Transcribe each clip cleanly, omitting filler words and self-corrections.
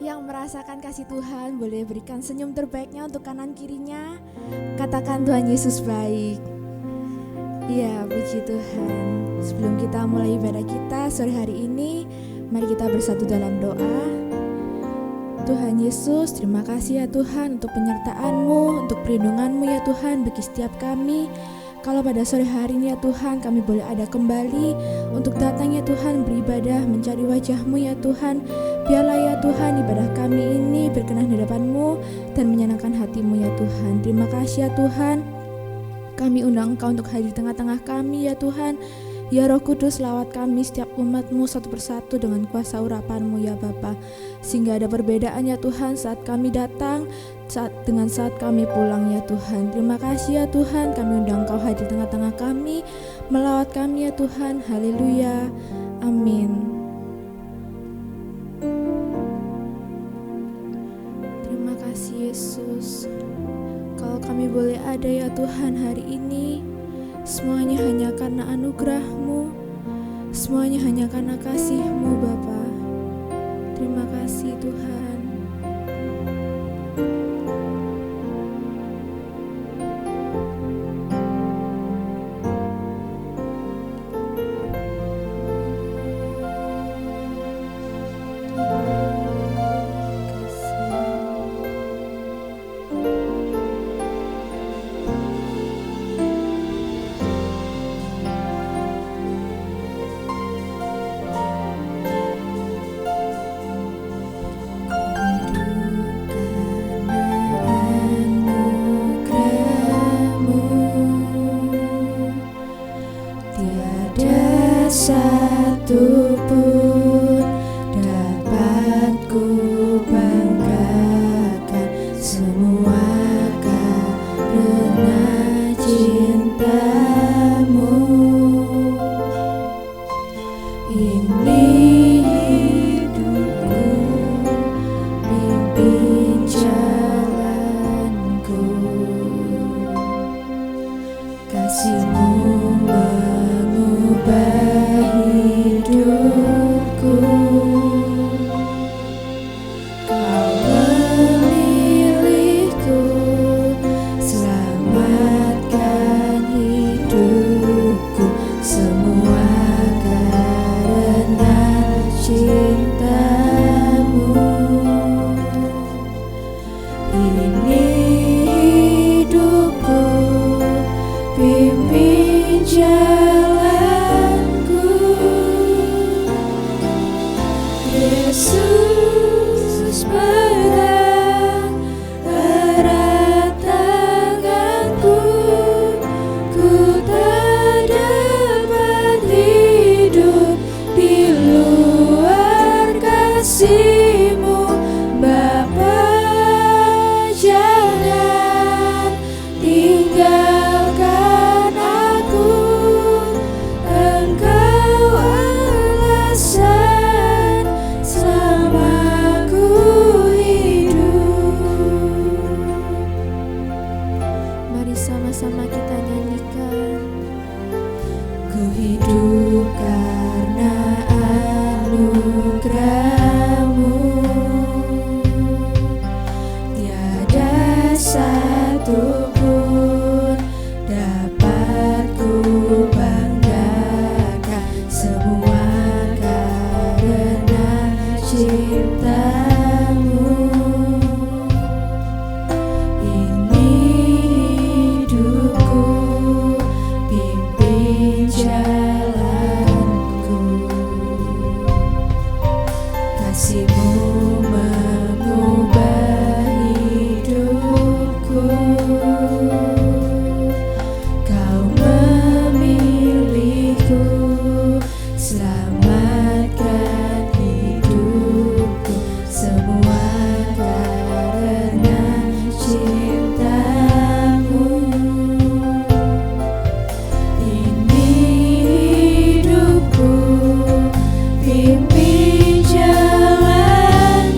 Yang merasakan kasih Tuhan boleh berikan senyum terbaiknya untuk kanan kirinya. Katakan Tuhan Yesus baik. Iya, puji Tuhan. Sebelum kita mulai ibadah kita sore hari ini, mari kita bersatu dalam doa. Tuhan Yesus, terima kasih ya Tuhan untuk penyertaan-Mu, untuk perlindungan-Mu ya Tuhan bagi setiap kami. Kalau pada sore hari ini ya Tuhan kami boleh ada kembali untuk datang ya Tuhan beribadah mencari wajah-Mu ya Tuhan. Biarlah ya Tuhan ibadah kami ini berkenan di hadapan-Mu dan menyenangkan hati-Mu ya Tuhan. Terima kasih ya Tuhan. Kami undang Engkau untuk hadir di tengah-tengah kami ya Tuhan. Ya Roh Kudus, lawat kami setiap umat-Mu satu persatu dengan kuasa urapan-Mu ya Bapa. Sehingga ada perbedaan ya Tuhan saat kami datang dengan saat kami pulang ya Tuhan. Terima kasih ya Tuhan, kami undang Engkau hadir di tengah-tengah kami, melawat kami ya Tuhan. Haleluya. Amin. Terima kasih Yesus. Kalau kami boleh ada ya Tuhan hari ini, semuanya hanya karena anugerah-Mu, semuanya hanya karena kasih-Mu Bapa. Terima kasih Tuhan. Satu pun dapat ku banggakan, semua karena cinta-Mu. Ini hidupku, pimpin jalanku, kasih-Mu mengubah hidupku. Kau memilihku, selamatkan hidupku, semua karena cinta-Mu. Ini hidupku, pimpin jalanku, Yesus pegang erat tanganku, ku tak dapat hidup di luar kasih-Mu Bapa. Jangan tinggalkan aku, Engkau alasan selama ku hidup. Mari sama-sama kita nyanyikan. Ku hidup karena anugerah-Mu, tiada satu pun dapat ku banggakan, semua karena cinta-Mu. Ini hidupku, pimpin jalanku, kasih-Mu mengubah hidupku. Kau memilihku, selamatkan hidupku, semua karena cinta-Mu. Ini hidupku, pimpin jalanku,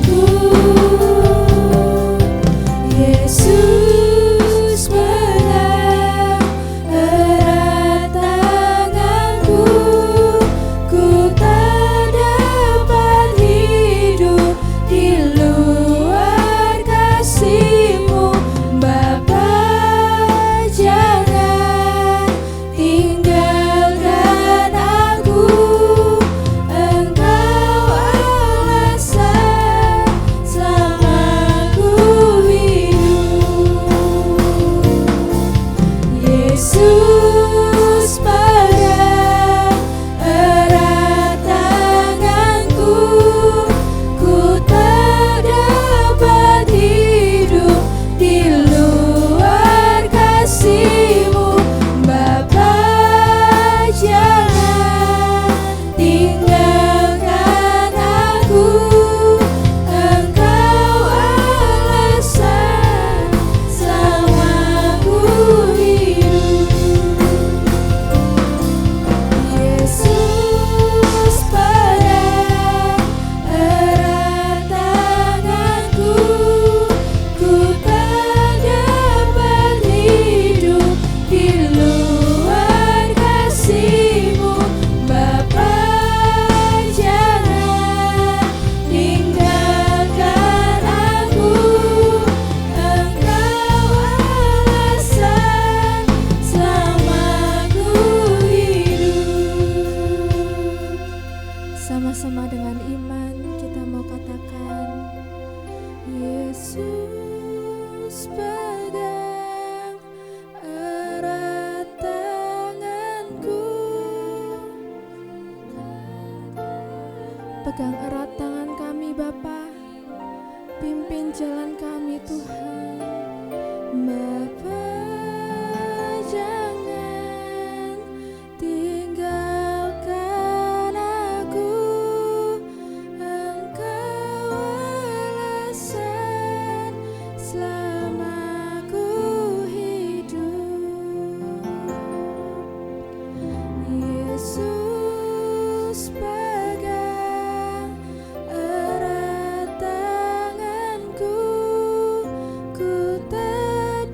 pegang erat tangan kami Bapa, pimpin jalan kami Tuhan. Bapa, jangan tinggalkan aku, Engkau alasan selama aku hidup. Yesus, pegang erat tanganku, ku tak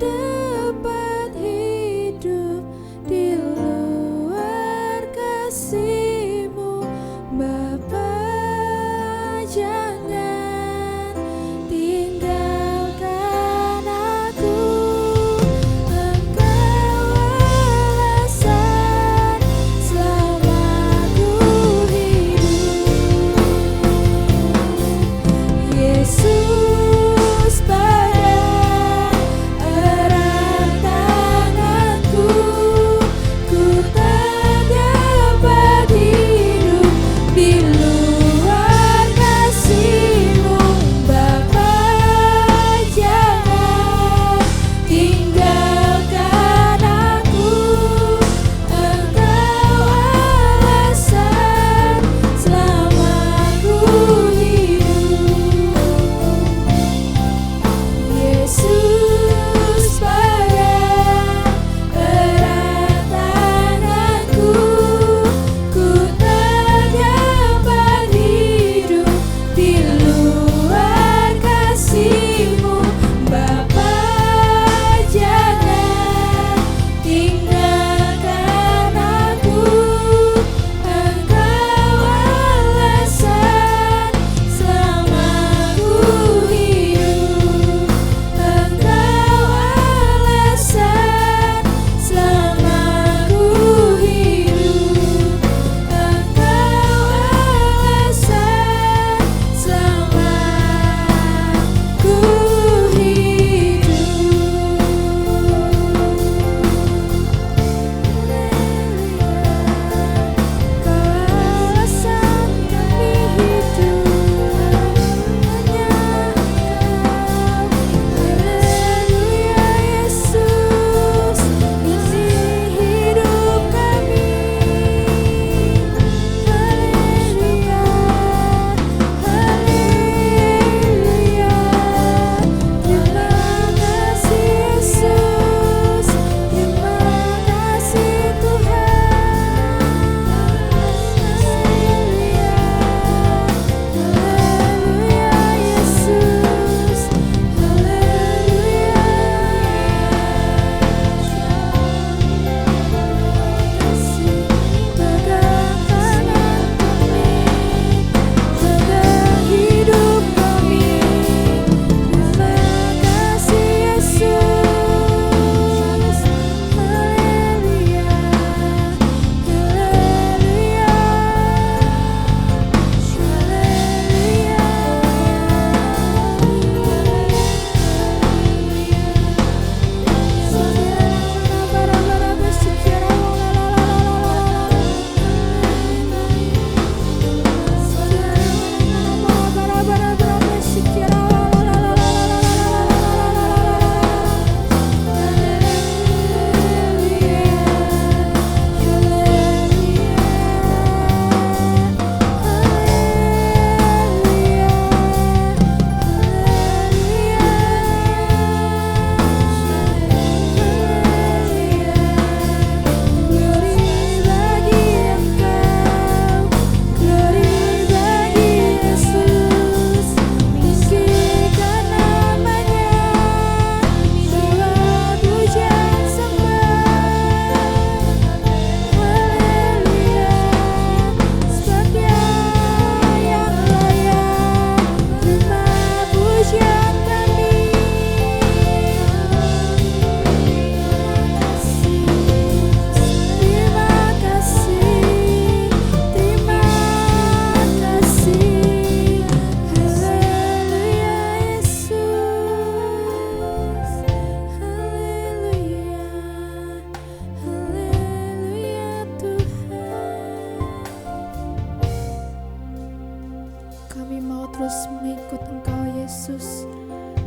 ikut Engkau Yesus.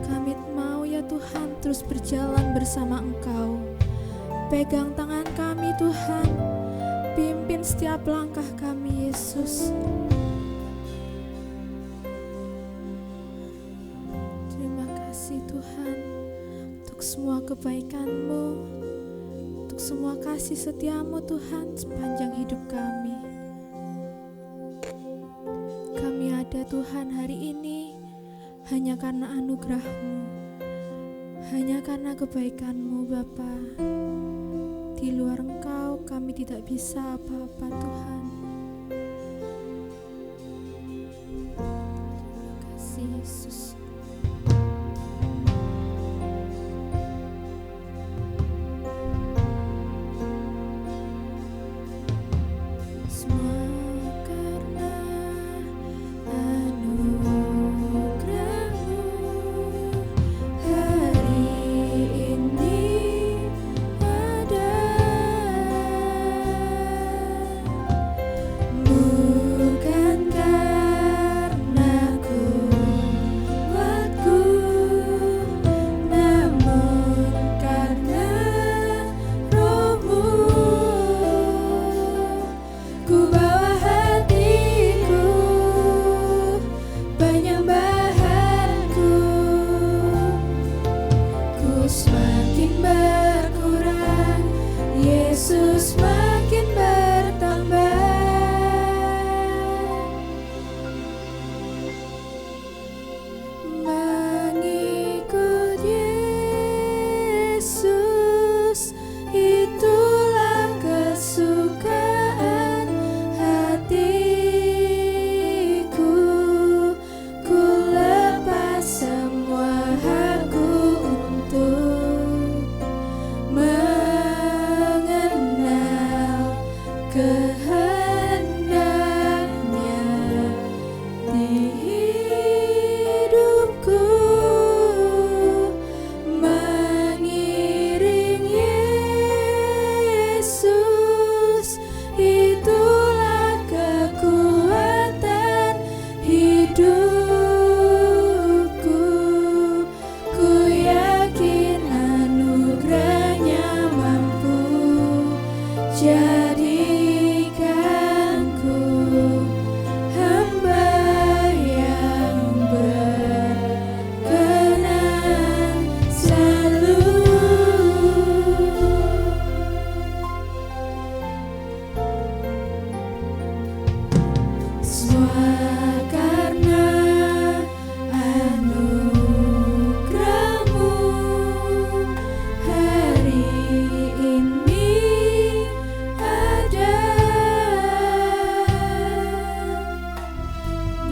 Kami mau ya Tuhan terus berjalan bersama Engkau. Pegang tangan kami Tuhan, pimpin setiap langkah kami Yesus. Terima kasih Tuhan untuk semua kebaikan-Mu, untuk semua kasih setia-Mu Tuhan sepanjang hidup kami. Kami ada Tuhan hari ini hanya karena anugerah-Mu, hanya karena kebaikan-Mu Bapa. Di luar Engkau kami tidak bisa apa-apa Tuhan. Terima kasih Yesus. Semua karena anugerah-Mu hari ini ada. Bukan karena kuatku, namun karena Roh-Mu. Ku bawa hatiku, penyembahanku. Ku semakin berkurang, Yesus makin bertambah. Mengikut Yesus, itulah kesukaan hatiku. Ku lepas semua hakku untuk mengenal kehendaknya di hidupku. Mengiring Yesus, itulah kekuatan hidupku. Ku yakin anugerah-Nya mampu jadikanku hamba yang berkenan selalu. Semua karena anugerah-Mu hari ini ada.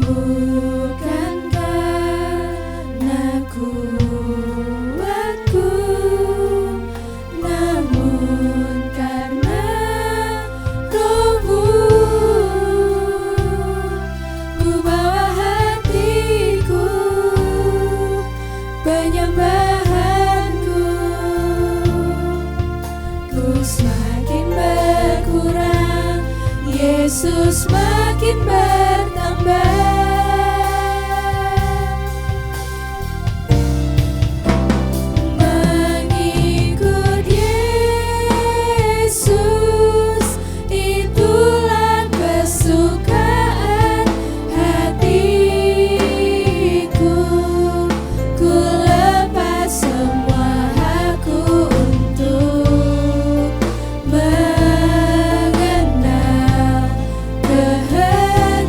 Bukan karena kuatku, namun karena Roh-Mu. Ku bawa hatiku, penyembahanku. Ku semakin berkurang, Yesus makin bertambah. Mengikut Yesus, itulah kesukaan hatiku. Ku lepas semua hakku untuk mengenal kehendaknya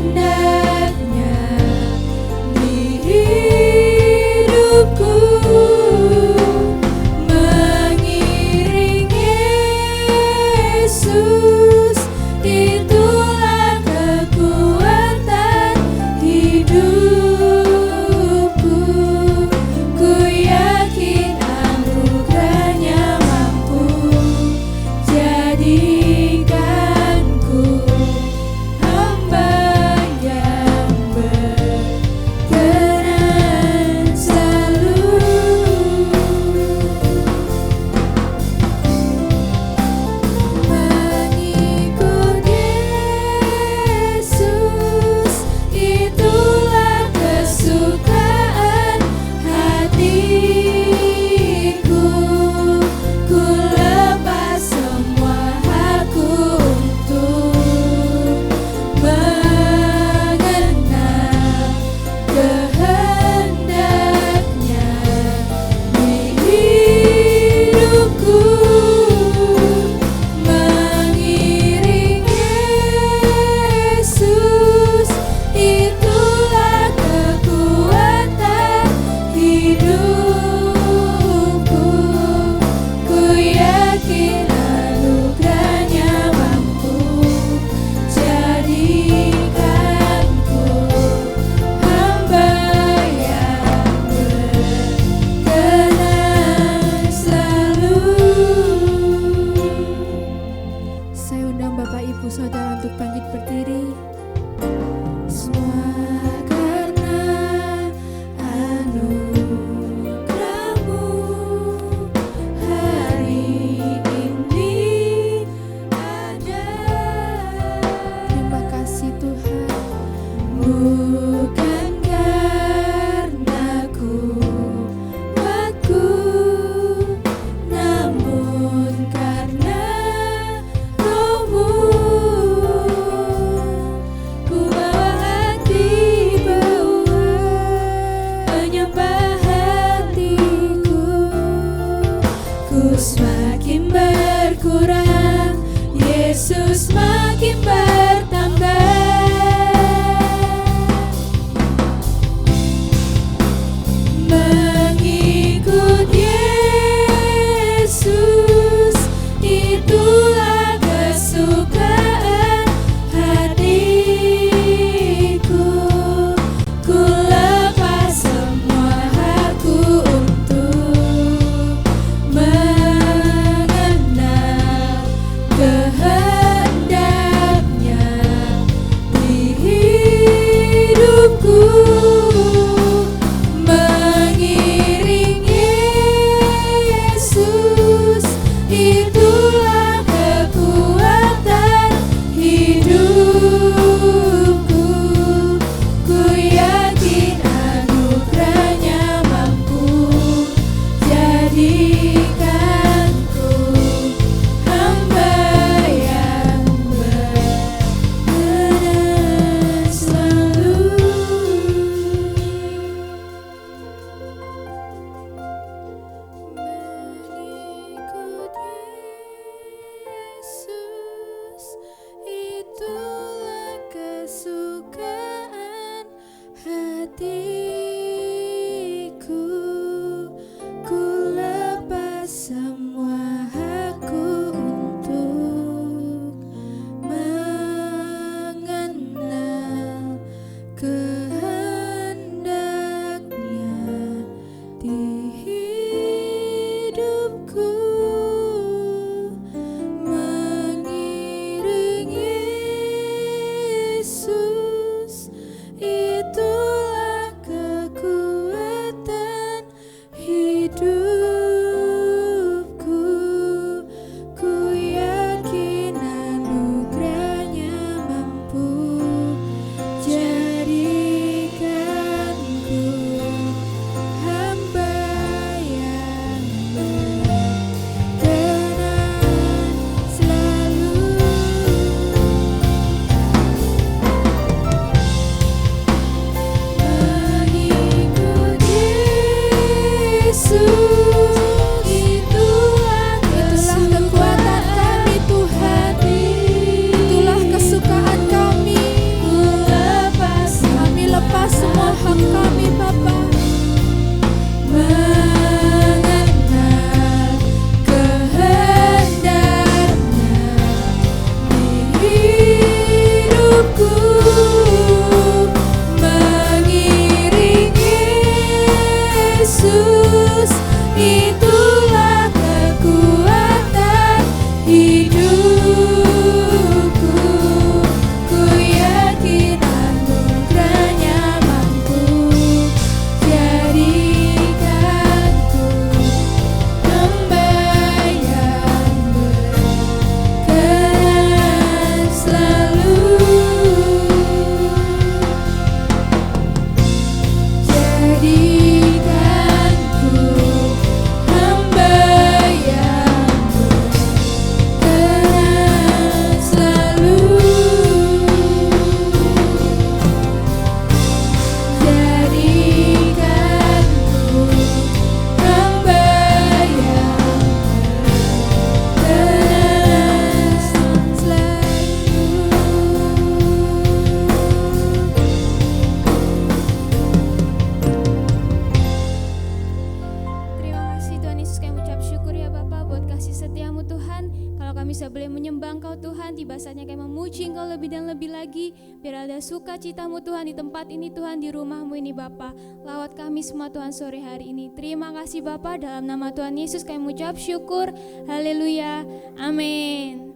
Kalau kami bisa boleh menyembah Engkau Tuhan, tiba saatnya kami memuji Engkau lebih dan lebih lagi. Biar ada sukacitamu Tuhan di tempat ini Tuhan, di rumahmu ini Bapa. Lawat kami semua Tuhan sore hari ini. Terima kasih Bapa, dalam nama Tuhan Yesus kami mengucap syukur. Haleluya, amin.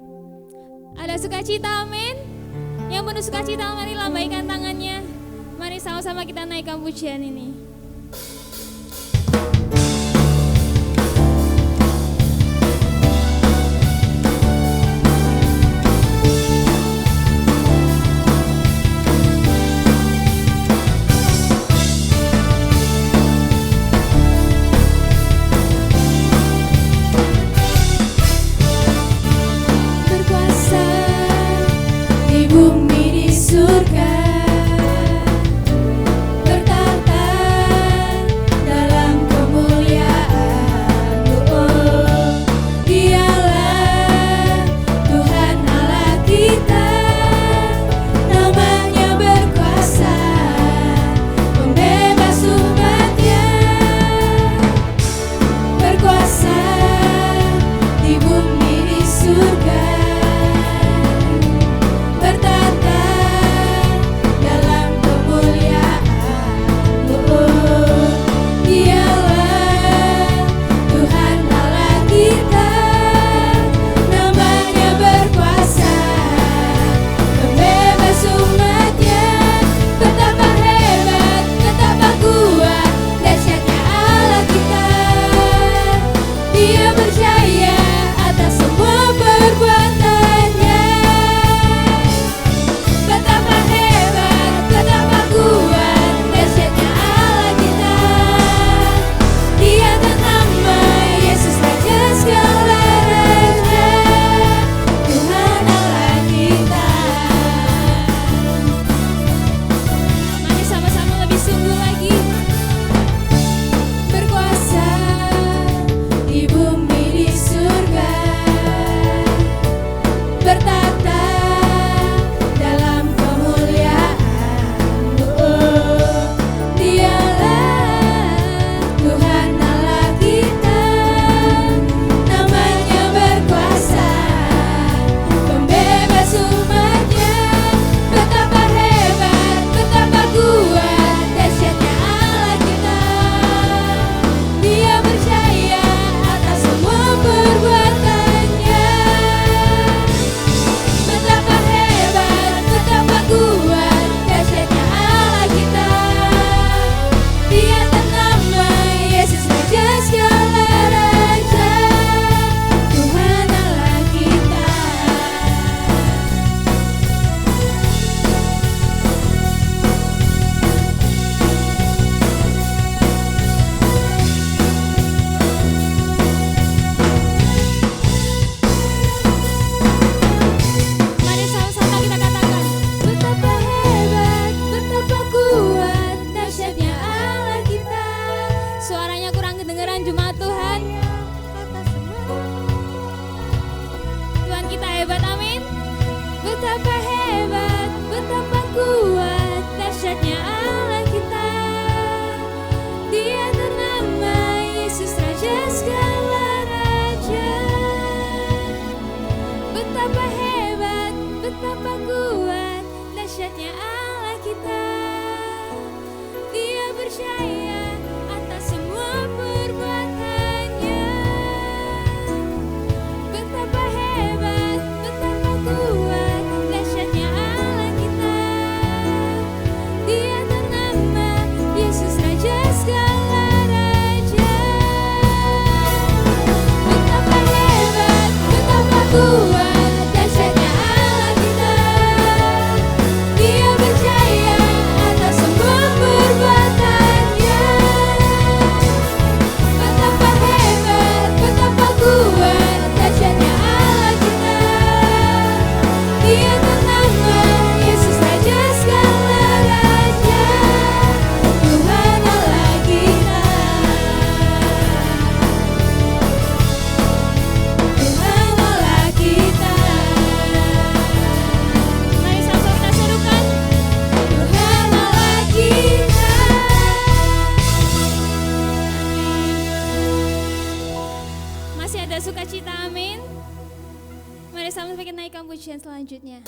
Ada sukacita, amin. Yang penuh sukacita, mari lambaikan tangannya. Mari sama-sama kita naikkan pujian ini. Mari sama-sama kita naikkan pujian selanjutnya.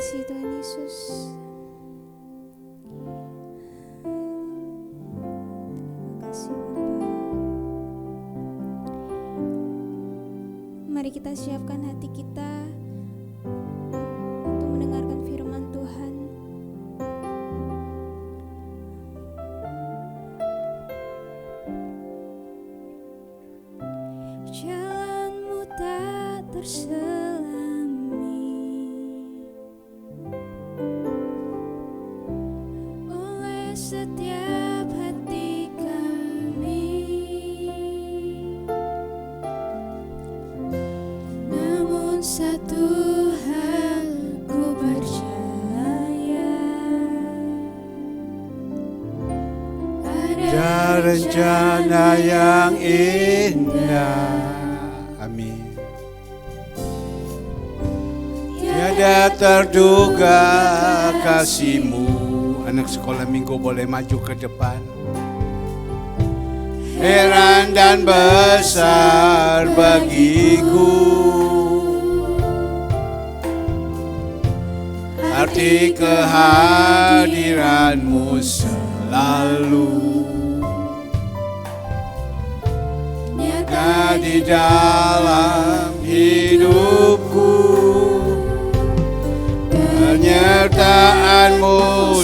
kasih Tuhan Yesus. Terima kasih Bapa. Mari kita siapkan hati kita untuk mendengarkan firman Tuhan. Jalanmu tak terselami oleh setiap hati rencana yang indah. Amin. Tiada terduga kasih-Mu. Anak sekolah minggu boleh maju ke depan. Heran dan besar bagiku arti kehadiran-Mu selalu nyata di dalam hidupku. Penyertaan-Mu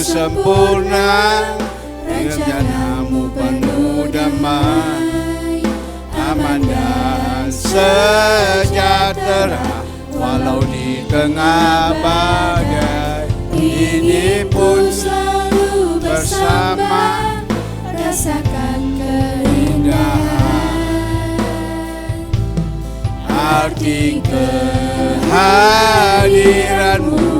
sempurna, rencana-Mu penuh damai, aman dan sejahtera walau di tengah badai. Ini pun selalu bersama, rasakan keindahan arti kehadiran-Mu.